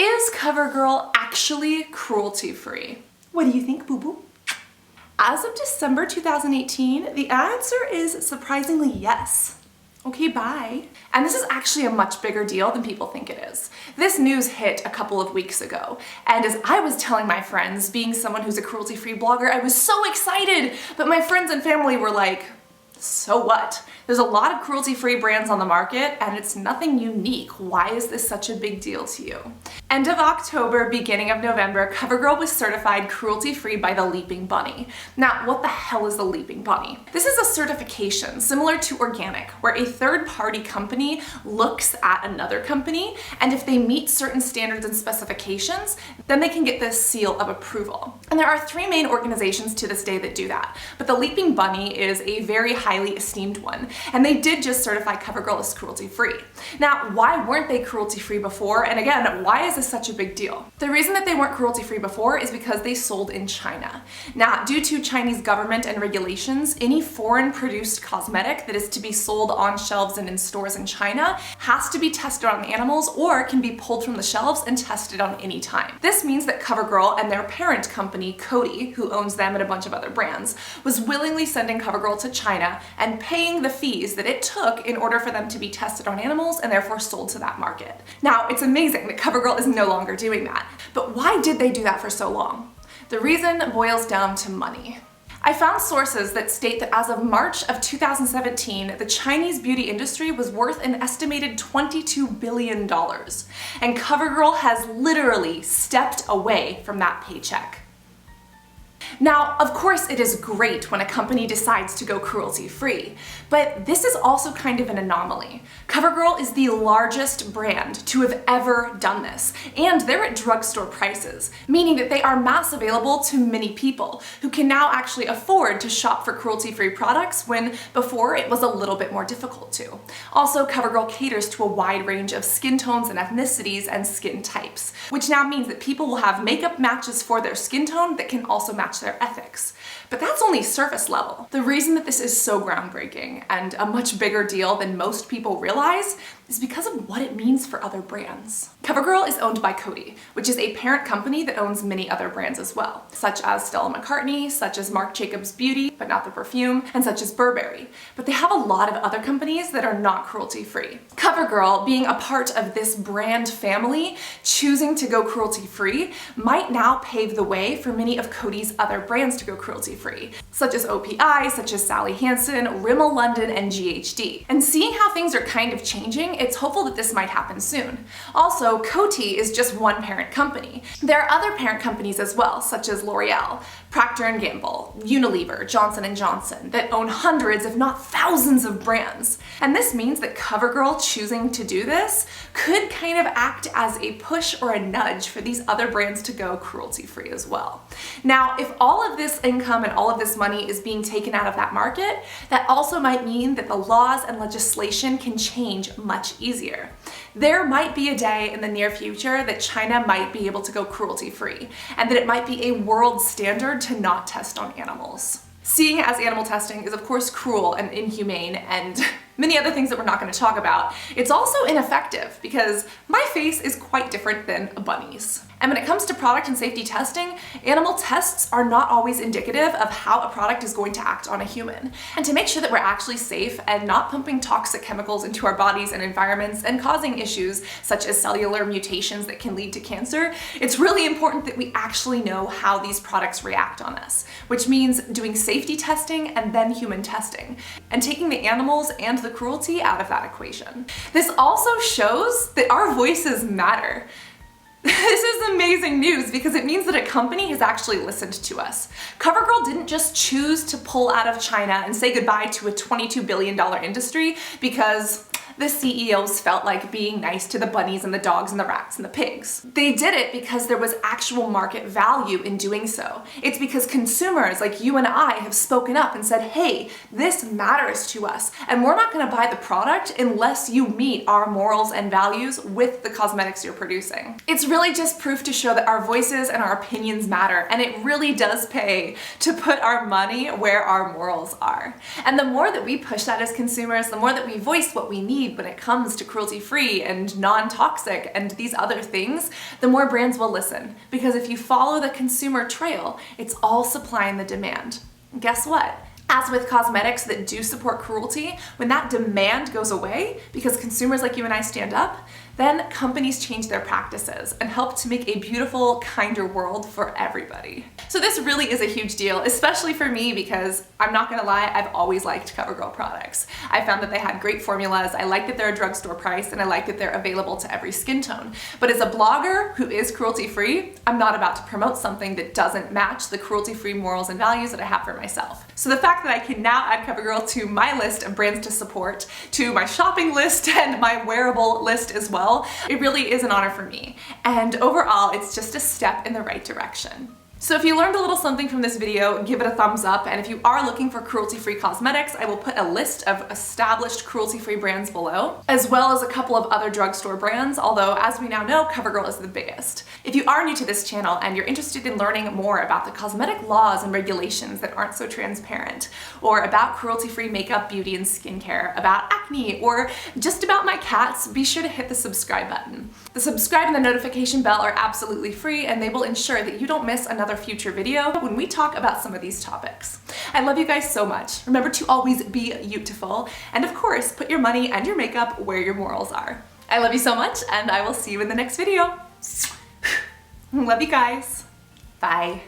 Is CoverGirl actually cruelty-free? What do you think, boo-boo? As of December 2018, the answer is surprisingly yes. Okay, bye. And this is actually a much bigger deal than people think it is. This news hit a couple of weeks ago, and as I was telling my friends, being someone who's a cruelty-free blogger, I was so excited, but my friends and family were like, so what? There's a lot of cruelty-free brands on the market and it's nothing unique. Why is this such a big deal to you? End of October, beginning of November, CoverGirl was certified cruelty-free by the Leaping Bunny. Now, what the hell is the Leaping Bunny? This is a certification similar to organic, where a third-party company looks at another company, and if they meet certain standards and specifications, then they can get this seal of approval. And there are 3 main organizations to this day that do that, but the Leaping Bunny is a very highly esteemed one, and they did just certify CoverGirl as cruelty-free. Now, why weren't they cruelty-free before? And again, why is this such a big deal? The reason that they weren't cruelty-free before is because they sold in China. Now, due to Chinese government and regulations, any foreign-produced cosmetic that is to be sold on shelves and in stores in China has to be tested on animals or can be pulled from the shelves and tested on any time. This means that CoverGirl and their parent company, Coty, who owns them and a bunch of other brands, was willingly sending CoverGirl to China and paying the fees that it took in order for them to be tested on animals and therefore sold to that market. Now, it's amazing that CoverGirl is no longer doing that, but why did they do that for so long? The reason boils down to money. I found sources that state that as of March of 2017, the Chinese beauty industry was worth an estimated $22 billion, and CoverGirl has literally stepped away from that paycheck. Now, of course it is great when a company decides to go cruelty-free, but this is also kind of an anomaly. CoverGirl is the largest brand to have ever done this, and they're at drugstore prices, meaning that they are mass available to many people who can now actually afford to shop for cruelty-free products when before it was a little bit more difficult to. Also, CoverGirl caters to a wide range of skin tones and ethnicities and skin types, which now means that people will have makeup matches for their skin tone that can also match their ethics. But that's only surface level. The reason that this is so groundbreaking and a much bigger deal than most people realize is because of what it means for other brands. CoverGirl is owned by Coty, which is a parent company that owns many other brands as well, such as Stella McCartney, such as Marc Jacobs Beauty, but not the perfume, and such as Burberry. But they have a lot of other companies that are not cruelty-free. CoverGirl, being a part of this brand family, choosing to go cruelty-free, might now pave the way for many of Coty's other brands to go cruelty-free, such as OPI, such as Sally Hansen, Rimmel London, and GHD. And seeing how things are kind of changing, it's hopeful that this might happen soon. Also, Coty is just one parent company. There are other parent companies as well, such as L'Oreal, Procter & Gamble, Unilever, Johnson & Johnson, that own hundreds if not thousands of brands. And this means that CoverGirl choosing to do this could kind of act as a push or a nudge for these other brands to go cruelty-free as well. Now, if all of this income and all of this money is being taken out of that market, that also might mean that the laws and legislation can change much easier. There might be a day in the near future that China might be able to go cruelty-free, and that it might be a world standard to not test on animals. Seeing as animal testing is of course cruel and inhumane and many other things that we're not going to talk about, it's also ineffective because my face is quite different than a bunny's. And when it comes to product and safety testing, animal tests are not always indicative of how a product is going to act on a human. And to make sure that we're actually safe and not pumping toxic chemicals into our bodies and environments and causing issues such as cellular mutations that can lead to cancer, it's really important that we actually know how these products react on us, which means doing safety testing and then human testing, and taking the animals and the cruelty out of that equation. This also shows that our voices matter. This is amazing news because it means that a company has actually listened to us. CoverGirl didn't just choose to pull out of China and say goodbye to a $22 billion industry because the CEOs felt like being nice to the bunnies and the dogs and the rats and the pigs. They did it because there was actual market value in doing so. It's because consumers like you and I have spoken up and said, hey, this matters to us, and we're not gonna buy the product unless you meet our morals and values with the cosmetics you're producing. It's really just proof to show that our voices and our opinions matter, and it really does pay to put our money where our morals are. And the more that we push that as consumers, the more that we voice what we need, lead when it comes to cruelty-free and non-toxic and these other things, the more brands will listen. Because if you follow the consumer trail, it's all supply and the demand. Guess what? As with cosmetics that do support cruelty, when that demand goes away because consumers like you and I stand up, then companies change their practices and help to make a beautiful, kinder world for everybody. So this really is a huge deal, especially for me because I'm not gonna lie, I've always liked CoverGirl products. I found that they had great formulas, I like that they're a drugstore price, and I like that they're available to every skin tone. But as a blogger who is cruelty-free, I'm not about to promote something that doesn't match the cruelty-free morals and values that I have for myself. So the fact that I can now add CoverGirl to my list of brands to support, to my shopping list and my wearable list as well, it really is an honor for me. And overall, it's just a step in the right direction. So if you learned a little something from this video, give it a thumbs up, and if you are looking for cruelty-free cosmetics, I will put a list of established cruelty-free brands below, as well as a couple of other drugstore brands, although as we now know, CoverGirl is the biggest. If you are new to this channel and you're interested in learning more about the cosmetic laws and regulations that aren't so transparent, or about cruelty-free makeup, beauty, and skincare, about acne, or just about my cats, be sure to hit the subscribe button. The subscribe and the notification bell are absolutely free, and they will ensure that you don't miss another future video when we talk about some of these topics. I love you guys so much. Remember to always be beautiful, and of course, put your money and your makeup where your morals are. I love you so much, and I will see you in the next video. Love you guys. Bye.